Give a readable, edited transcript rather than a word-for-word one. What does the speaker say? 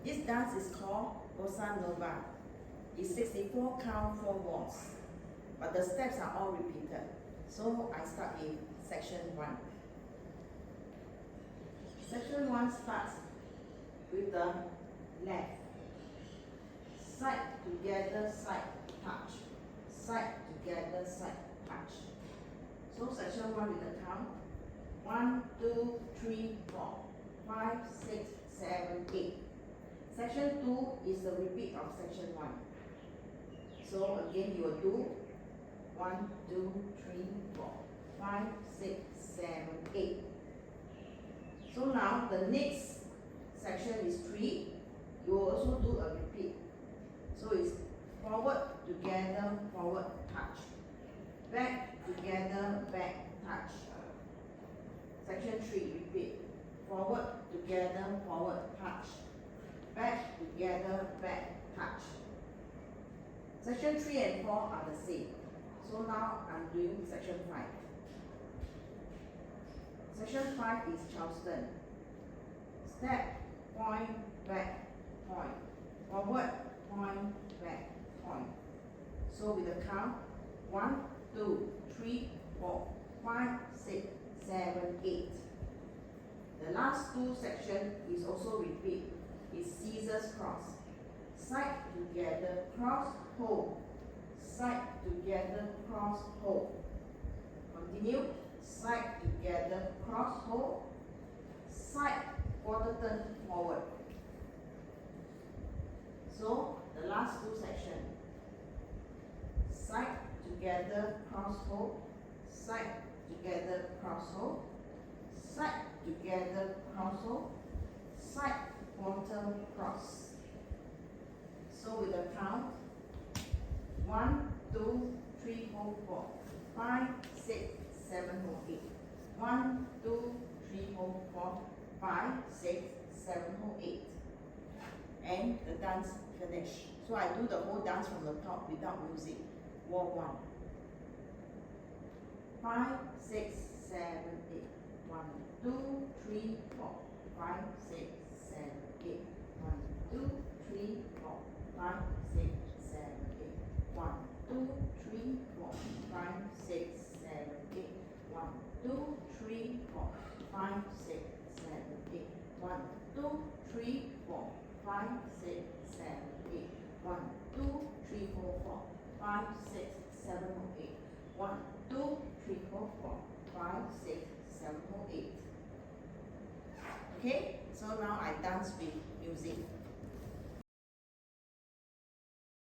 This dance is called Bossa Nova. It's 64 count 4 waltz, but the steps are all repeated. So I start in section 1. Section 1 starts with the left. Side together, side touch. Side together, side touch. So section 1 with the count. 1, 2, 3, 4, 5, 6, 7, 8. Section 2 is the repeat of section 1. So again you will do 1, 2, 3, 4, 5, 6, 7, 8. So now the next section is 3. You will also do a repeat. So it's forward, together, forward, touch. Back, together, back, touch. Section 3, repeat. Forward, together, forward, touch. Back, together, back, touch. Section 3 and 4 are the same. So now I'm doing section 5. Section 5 is Charleston. Step, point, back, point. Forward, point, back, point. So with the count, 1, 2, 3, 4, 5, 6, 7, 8. The last 2 sections is also repeat. It's scissors cross. Side together, cross, hold. Side together, cross, hold. Continue. Side together, cross, hold. Side, quarter turn forward. So the last 2 sections. Side together, cross, hold. Side together, cross, hold. Side together, cross, hold. Side, quarter, cross. So with the count, 1, 2, 3, 4, 5, 6, 7, 8. 1, 2, 3, 4, 5, 6, 7, 8. And the dance finish. So I do the whole dance from the top without music. Walk 1. 5, 6, 7, 8. 1, 2, 3, 4, 5, 6, 7, 8. 1, 2, 3, 4, 5, 6, 7, 8. 1, 2, 3, 4, 5, 6, 7, 8. 1, 2, 3, 4, 5, 6, 7, 8. 1, 2, 3, 4, 5, 6, 7, 8. 1, 2, 3, 4, 5, 6, 7, 8. 1, 2, 3, 4, 5, 6, 7, 8. Okay, so now I dance with music.